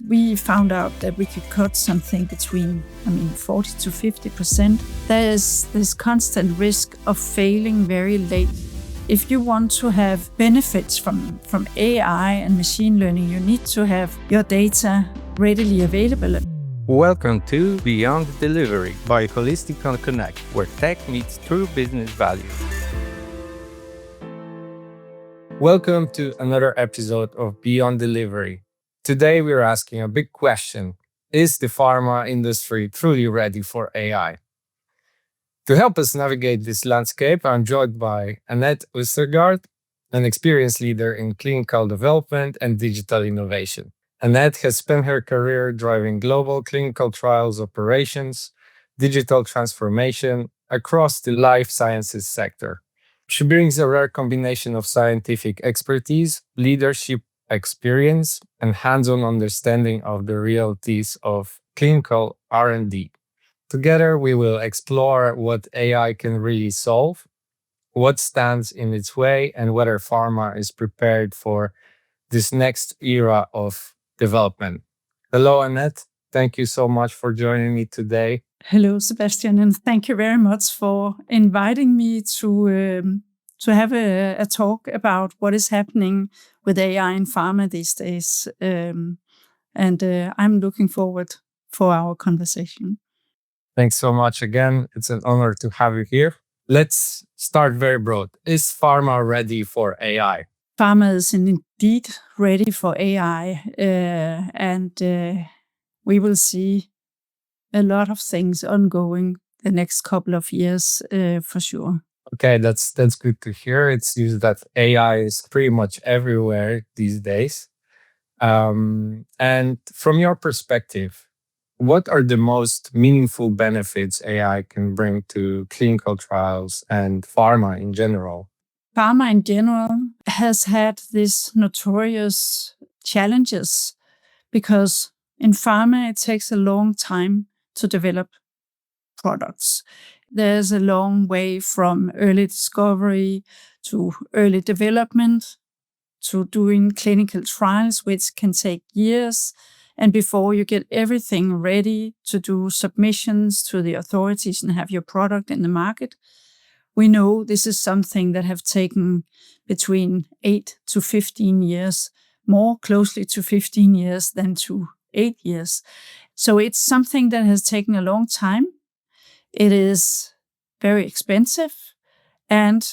we found out that we could cut something between, 40 to 50%. There is this constant risk of failing very late. If you want to have benefits from AI and machine learning, you need to have your data readily available. Welcome to Beyond Delivery by Holisticon Connect, where tech meets true business value. Welcome to another episode of Beyond Delivery. Today we're asking a big question. Is the pharma industry truly ready for AI? To help us navigate this landscape, I'm joined by Annette Østergaard, an experienced leader in clinical development and digital innovation. Annette has spent her career driving global clinical trials operations, digital transformation across the life sciences sector. She brings a rare combination of scientific expertise, leadership experience, and hands-on understanding of the realities of clinical R&D. Together, we will explore what AI can really solve, what stands in its way, and whether pharma is prepared for this next era of development. Hello, Annette. Thank you so much for joining me today. Hello, Sebastian, and thank you very much for inviting me to have a talk about what is happening with AI in pharma these days. I'm looking forward for our conversation. Thanks so much again. It's an honor to have you here. Let's start very broad. Is pharma ready for AI? Pharma is indeed ready for AI, and we will see a lot of things ongoing the next couple of years for sure. Okay, that's good to hear. It's used that AI is pretty much everywhere these days. And from your perspective, what are the most meaningful benefits AI can bring to clinical trials and pharma in general? Pharma in general has had these notorious challenges because in pharma it takes a long time to develop products. There's a long way from early discovery to early development to doing clinical trials, which can take years. And before you get everything ready to do submissions to the authorities and have your product in the market, we know this is something that have taken between 8 to 15 years, more closely to 15 years than to 8 years. So it's something that has taken a long time. It is very expensive, and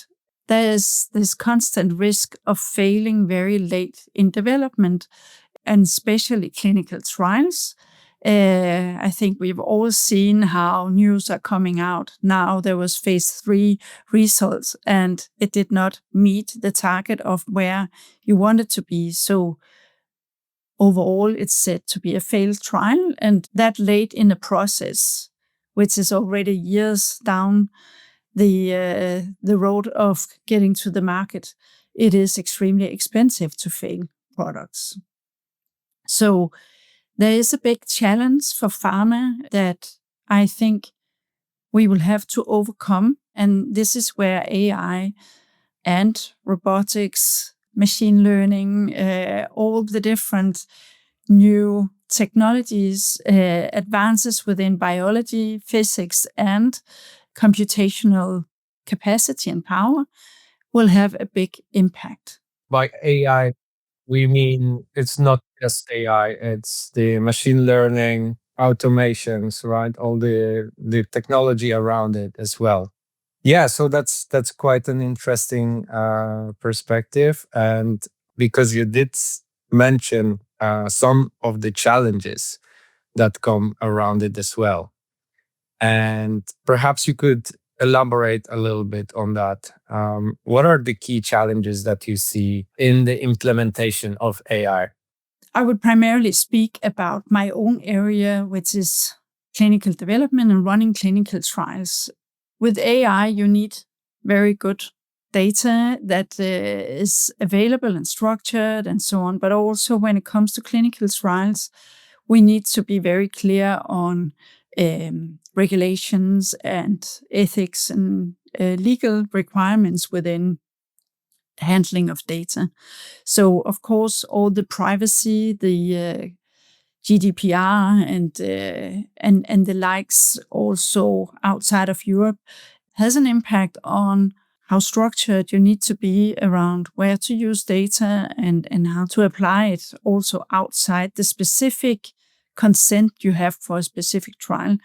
there is this constant risk of failing very late in development, and especially clinical trials. I think we've all seen how news are coming out. Now there was phase 3 results, and it did not meet the target of where you want it to be. So overall, it's said to be a failed trial, and that late in the process, which is already years down the road of getting to the market, it is extremely expensive to fail products. So there is a big challenge for pharma that I think we will have to overcome, and this is where AI and robotics, machine learning, all the different new technologies, advances within biology, physics, and computational capacity and power will have a big impact. By AI, we mean it's not just AI, it's the machine learning, automations, right? All the technology around it as well. Yeah, so that's quite an interesting perspective. And because you did mention some of the challenges that come around it as well. And perhaps you could elaborate a little bit on that. What are the key challenges that you see in the implementation of AI? I would primarily speak about my own area, which is clinical development and running clinical trials. With AI, you need very good data that is available and structured and so on. But also when it comes to clinical trials, we need to be very clear on regulations and ethics and legal requirements within handling of data. So, of course, all the privacy, the GDPR and the likes also outside of Europe has an impact on how structured you need to be around where to use data and how to apply it also outside the specific consent you have for a specific trial.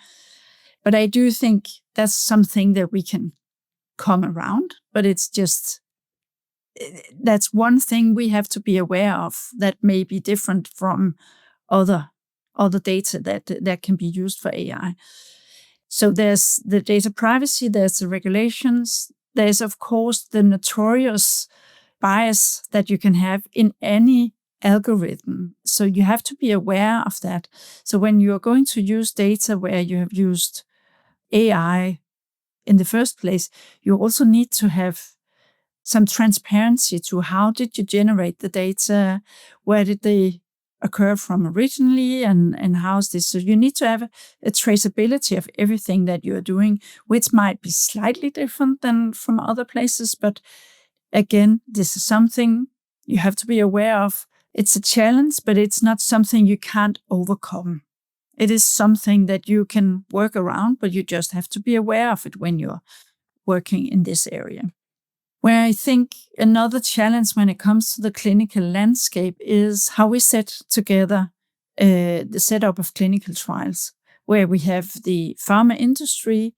But I do think that's something that we can come around, but that's one thing we have to be aware of that may be different from other data that can be used for AI. So there's the data privacy, there's the regulations, there's of course the notorious bias that you can have in any algorithm. So you have to be aware of that. So when you're going to use data where you have used AI in the first place, you also need to have some transparency to how did you generate the data, where did they occur from originally, and how's this? So you need to have a traceability of everything that you're doing, which might be slightly different than from other places. But again, this is something you have to be aware of. It's a challenge, but it's not something you can't overcome. It is something that you can work around, but you just have to be aware of it when you're working in this area. Where I think another challenge when it comes to the clinical landscape is how we set together the setup of clinical trials, where we have the pharma industry,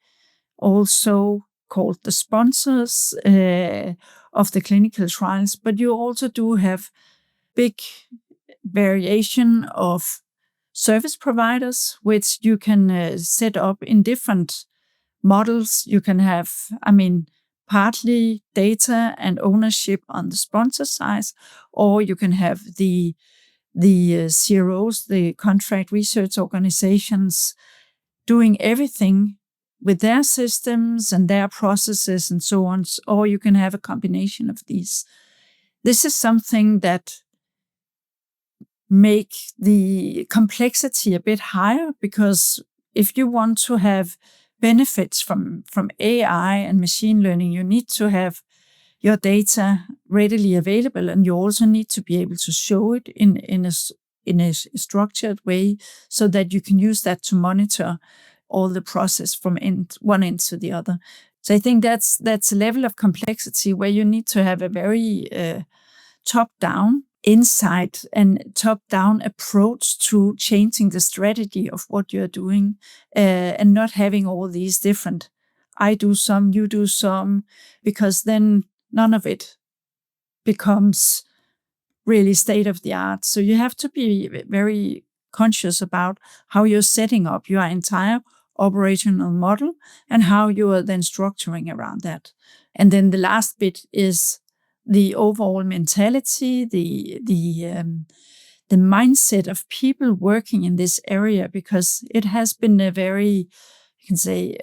also called the sponsors of the clinical trials, but you also do have big variation of service providers, which you can set up in different models. You can have, partly data and ownership on the sponsor side, or you can have the CROs, the contract research organizations, doing everything with their systems and their processes and so on, or you can have a combination of these. This is something that make the complexity a bit higher, because if you want to have benefits from AI and machine learning, you need to have your data readily available, and you also need to be able to show it in a structured way so that you can use that to monitor all the process from one end to the other. So I think that's a level of complexity where you need to have a very top-down insight and top-down approach to changing the strategy of what you're doing, and not having all these different, I do some, you do some, because then none of it becomes really state of the art. So you have to be very conscious about how you're setting up your entire operational model and how you are then structuring around that. And then the last bit is the overall mentality, the mindset of people working in this area, because it has been a very, you can say,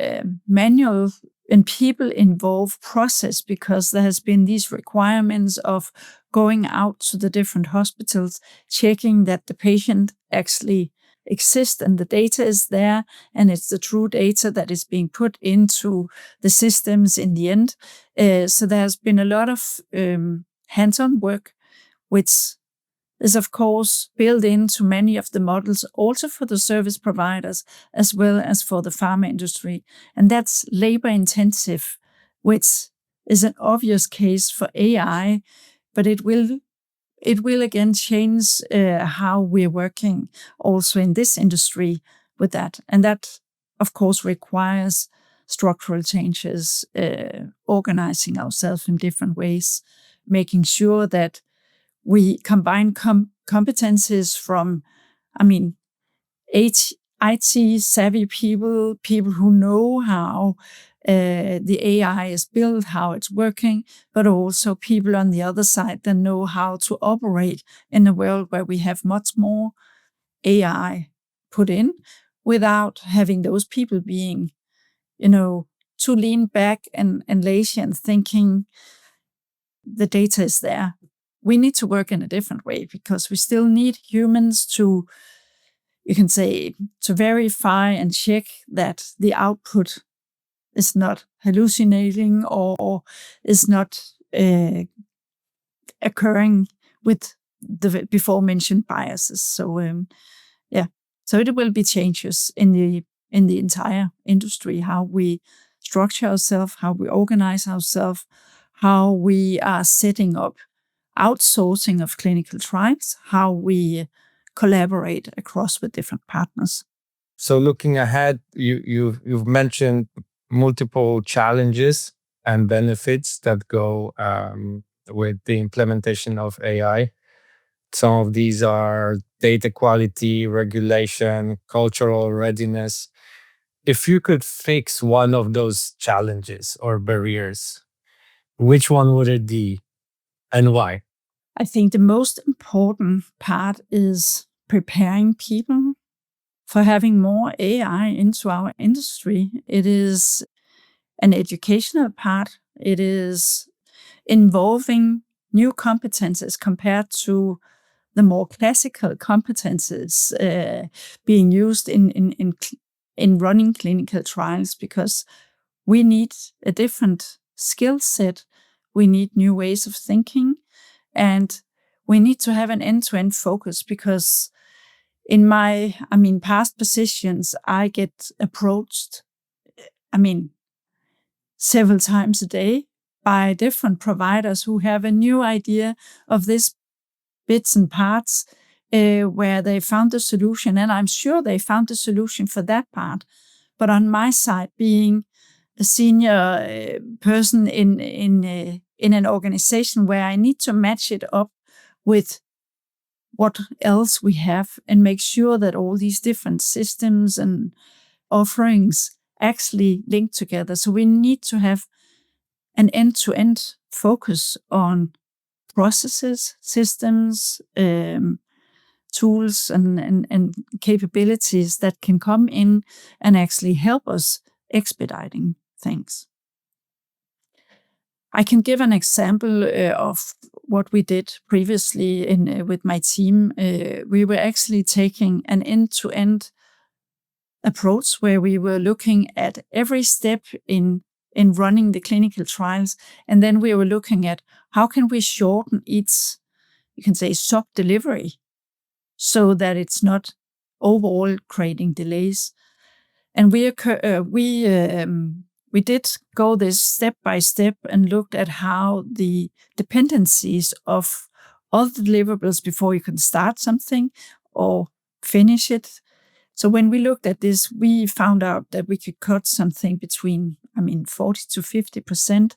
manual and people involved process, because there has been these requirements of going out to the different hospitals, checking that the patient actually exists and the data is there, and it's the true data that is being put into the systems in the end. So there's been a lot of hands-on work, which is of course built into many of the models, also for the service providers as well as for the pharma industry. And that's labor intensive, which is an obvious case for AI, but it will again change how we're working also in this industry with that. And that, of course, requires structural changes, organizing ourselves in different ways, making sure that we combine competencies from, IT savvy people who know how the AI is built, how it's working, but also people on the other side that know how to operate in a world where we have much more AI put in, without having those people being, too lean back and lazy and thinking the data is there. We need to work in a different way, because we still need humans to, you can say, to verify and check that the output is not hallucinating or is not occurring with the before mentioned biases. So Yeah. So it will be changes in the entire industry, how we structure ourselves, how we organize ourselves, how we are setting up outsourcing of clinical trials, how we collaborate across with different partners. So looking ahead, you've mentioned multiple challenges and benefits that go with the implementation of AI. Some of these are data quality, regulation, cultural readiness. If you could fix one of those challenges or barriers, which one would it be and why? I think the most important part is preparing people for having more AI into our industry. It is an educational part. It is involving new competences compared to the more classical competences being used in running clinical trials, because we need a different skill set. We need new ways of thinking, and we need to have an end-to-end focus, because in my, past positions, I get approached, several times a day by different providers who have a new idea of this bits and parts where they found the solution. And I'm sure they found the solution for that part. But on my side, being a senior person in an organization where I need to match it up with what else we have and make sure that all these different systems and offerings actually link together. So we need to have an end-to-end focus on processes, systems, tools, and capabilities that can come in and actually help us expediting things. I can give an example of what we did previously with my team. We were actually taking an end-to-end approach where we were looking at every step in running the clinical trials, and then we were looking at how can we shorten each, you can say, sub-delivery, so that it's not overall creating delays. And we did go this step by step and looked at how the dependencies of all the deliverables before you can start something or finish it. So when we looked at this, we found out that we could cut something between, 40 to 50%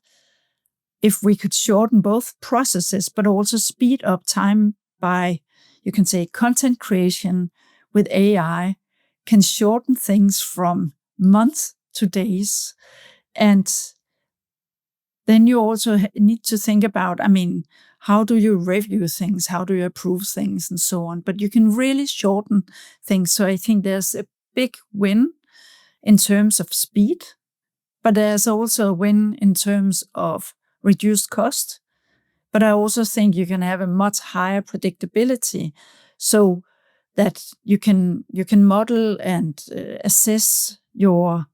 if we could shorten both processes, but also speed up time by, you can say, content creation with AI can shorten things from months to days. And then you also need to think about, how do you review things? How do you approve things and so on? But you can really shorten things. So I think there's a big win in terms of speed, but there's also a win in terms of reduced cost. But I also think you can have a much higher predictability, so that you can model and assess your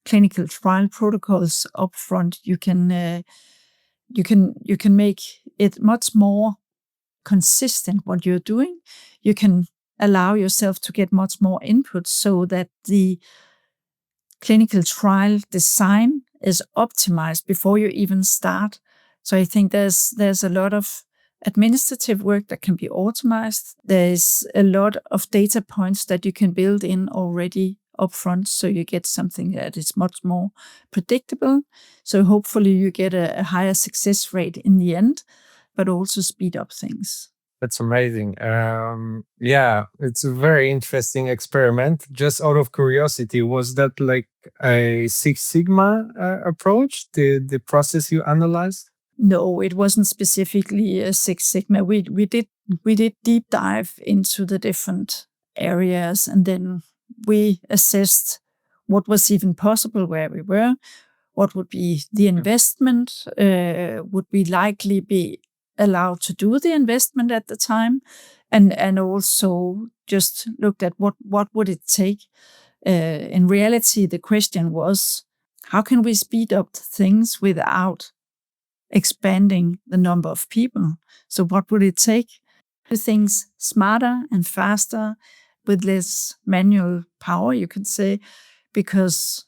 clinical trial protocols upfront. You can make it much more consistent what you're doing. You can allow yourself to get much more input, so that the clinical trial design is optimized before you even start. So I think there's a lot of administrative work that can be optimized. There's a lot of data points that you can build in already upfront, so you get something that is much more predictable. So hopefully you get a higher success rate in the end, but also speed up things. That's amazing. Yeah, it's a very interesting experiment. Just out of curiosity, was that like a Six Sigma approach, the process you analyzed? No, it wasn't specifically a Six Sigma. We did deep dive into the different areas, and then we assessed what was even possible where we were, what would be the investment, would we likely be allowed to do the investment at the time, and also just looked at what would it take. In reality, the question was, how can we speed up things without expanding the number of people? So what would it take? Do things smarter and faster with less manual power, you could say, because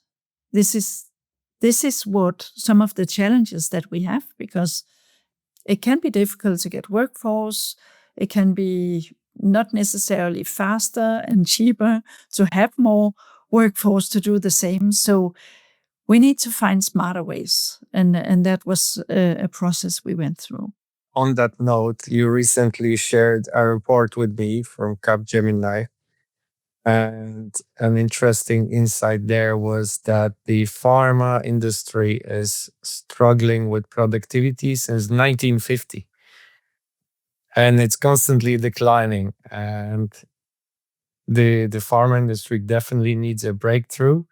this is what some of the challenges that we have, because it can be difficult to get workforce. It can be not necessarily faster and cheaper to have more workforce to do the same. So we need to find smarter ways. And that was a process we went through. On that note, you recently shared a report with me from Capgemini. And an interesting insight there was that the pharma industry is struggling with productivity since 1950. And it's constantly declining. And the pharma industry definitely needs a breakthrough.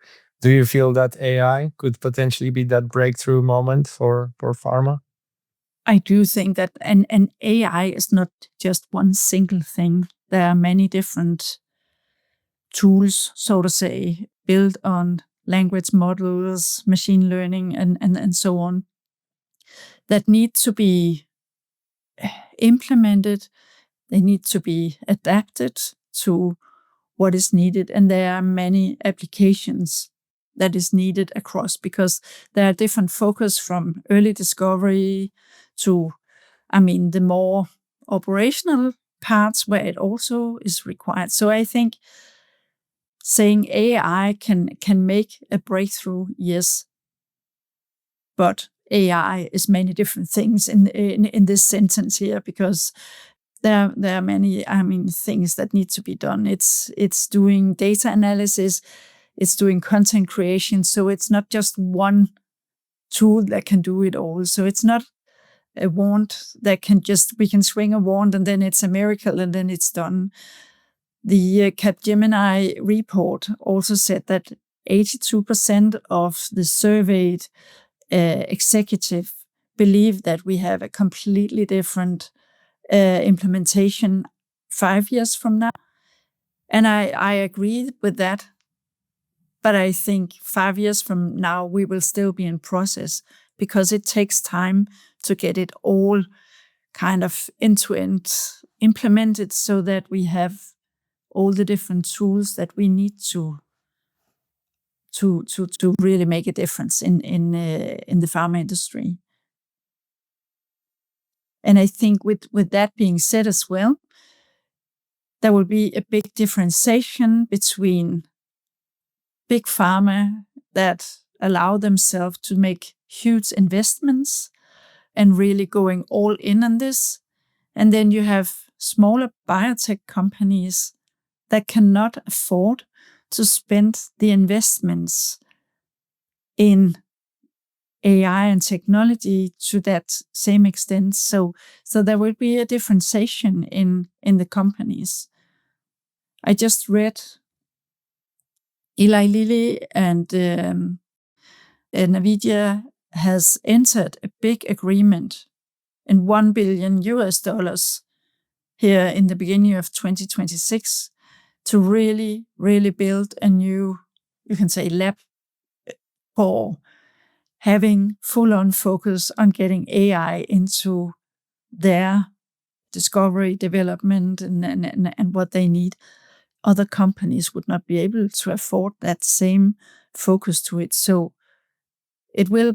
Do you feel that AI could potentially be that breakthrough moment for pharma? I do think that and AI is not just one single thing. There are many different tools, so to say, built on language models, machine learning, and so on, that need to be implemented. They need to be adapted to what is needed. And there are many applications that is needed across, because there are different focus from early discovery to, the more operational parts where it also is required. So I think saying AI can make a breakthrough, yes, but AI is many different things in this sentence here, because there are many things that need to be done. It's doing data analysis, it's doing content creation. So it's not just one tool that can do it all. So it's not a wand that we can swing a wand and then it's a miracle and then it's done. The Capgemini report also said that 82% of the surveyed executive believe that we have a completely different implementation 5 years from now. And I agree with that. But I think 5 years from now, we will still be in process, because it takes time to get it all kind of end-to-end implemented, so that we have all the different tools that we need to really make a difference in the pharma industry. And I think with that being said as well, there will be a big differentiation between big pharma that allow themselves to make huge investments and really going all in on this. And then you have smaller biotech companies that cannot afford to spend the investments in AI and technology to that same extent. So there will be a differentiation in the companies. I just read Eli Lilly and Nvidia has entered a big agreement in $1 billion here in the beginning of 2026 to really, really build a new, you can say, lab for having full-on focus on getting AI into their discovery, development, and what they need. Other companies would not be able to afford that same focus to it. So it will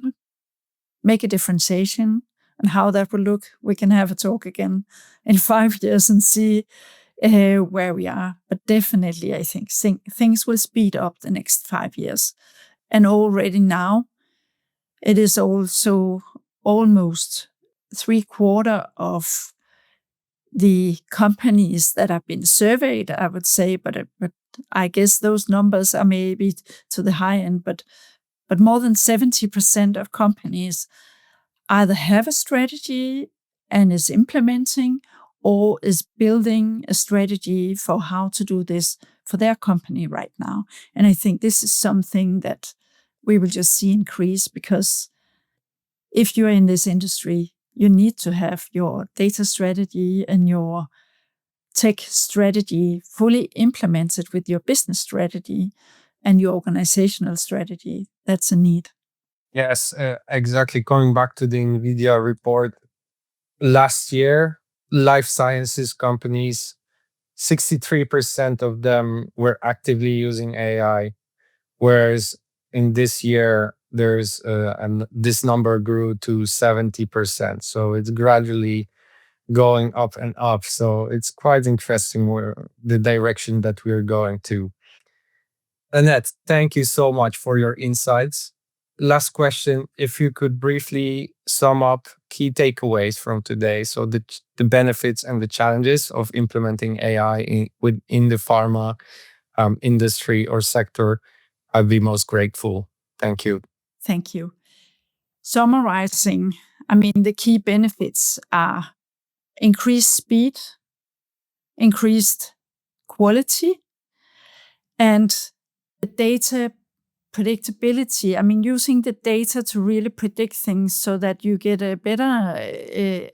make a differentiation, and how that will look, we can have a talk again in 5 years and see where we are. But definitely, I think things will speed up the next 5 years. And already now, it is also almost 3/4 of the companies that have been surveyed, I would say, but I guess those numbers are maybe to the high end, but more than 70% of companies either have a strategy and is implementing, or is building a strategy for how to do this for their company right now. And I think this is something that we will just see increase, because if you're in this industry, you need to have your data strategy and your tech strategy fully implemented with your business strategy and your organizational strategy. That's a need. Yes, exactly. Coming back to the NVIDIA report, last year, life sciences companies 63% of them were actively using AI, whereas in this year, this number grew to 70%. So it's gradually going up and up. So it's quite interesting the direction that we're going to. Annette, thank you so much for your insights. Last question, if you could briefly sum up key takeaways from today, so the benefits and the challenges of implementing AI within the pharma industry or sector, I'd be most grateful. Thank you. Thank you. Summarizing, the key benefits are increased speed, increased quality, and the data predictability. Using the data to really predict things so that you get a better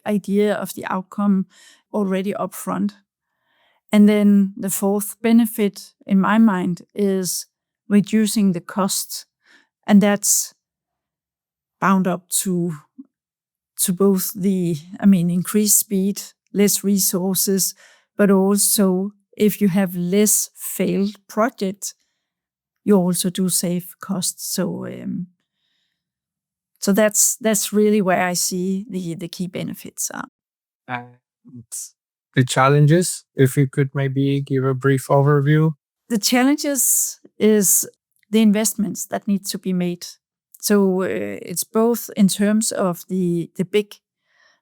idea of the outcome already upfront. And then the fourth benefit in my mind is reducing the cost. And that's bound up to both the, increased speed, less resources, but also if you have less failed projects, you also do save costs. So that's really where I see the key benefits are. And the challenges, if you could maybe give a brief overview. The challenges is the investments that need to be made. So it's both in terms of the big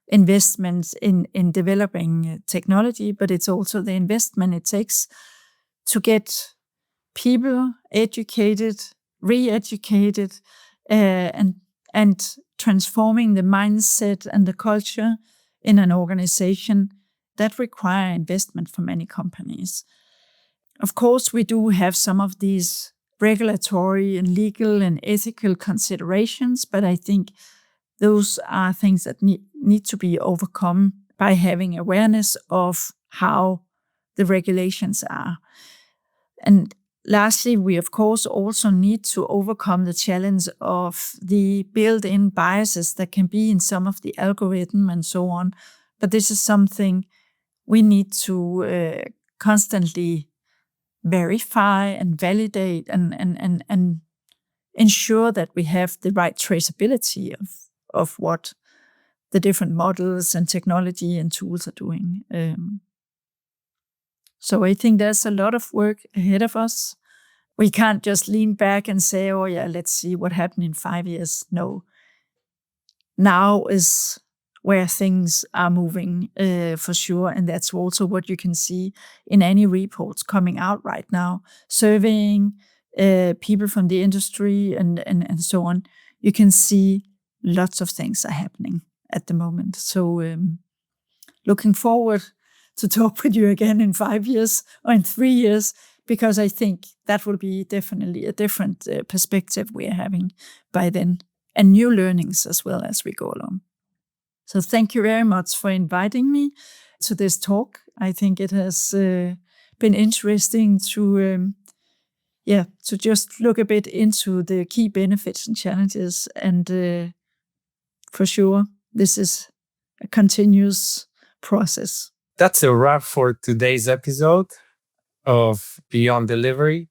investments in developing technology, but it's also the investment it takes to get people educated, re-educated, and transforming the mindset and the culture in an organization that require investment for many companies. Of course, we do have some of these regulatory and legal and ethical considerations, but I think those are things that need to be overcome by having awareness of how the regulations are. And lastly, we of course also need to overcome the challenge of the built-in biases that can be in some of the algorithm and so on. But this is something we need to constantly verify and validate and ensure that we have the right traceability of what the different models and technology and tools are doing. So I think there's a lot of work ahead of us. We can't just lean back and say, oh yeah, let's see what happened in 5 years. No. Now is where things are moving for sure. And that's also what you can see in any reports coming out right now, surveying people from the industry and so on. You can see lots of things are happening at the moment. So looking forward to talk with you again in 5 years or in 3 years, because I think that will be definitely a different perspective we are having by then, and new learnings as well as we go along. So thank you very much for inviting me to this talk. I think it has been interesting to just look a bit into the key benefits and challenges. And for sure, this is a continuous process. That's a wrap for today's episode of Beyond Delivery.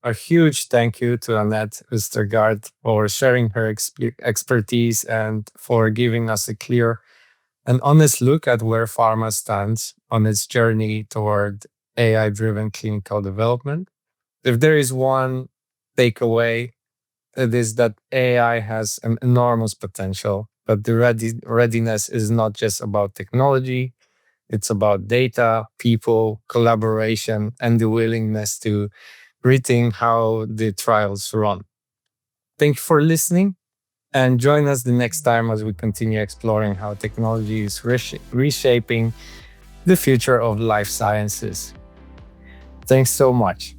A huge thank you to Annette Østergaard for sharing her expertise and for giving us a clear and honest look at where pharma stands on its journey toward AI-driven clinical development. If there is one takeaway, it is that AI has an enormous potential, but the readiness is not just about technology. It's about data, people, collaboration, and the willingness to rethink how the trials run. Thank you for listening, and join us the next time as we continue exploring how technology is reshaping the future of life sciences. Thanks so much.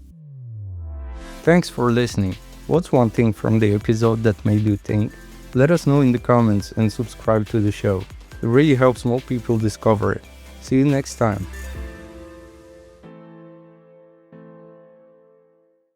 Thanks for listening. What's one thing from the episode that made you think? Let us know in the comments and subscribe to the show. It really helps more people discover it. See you next time.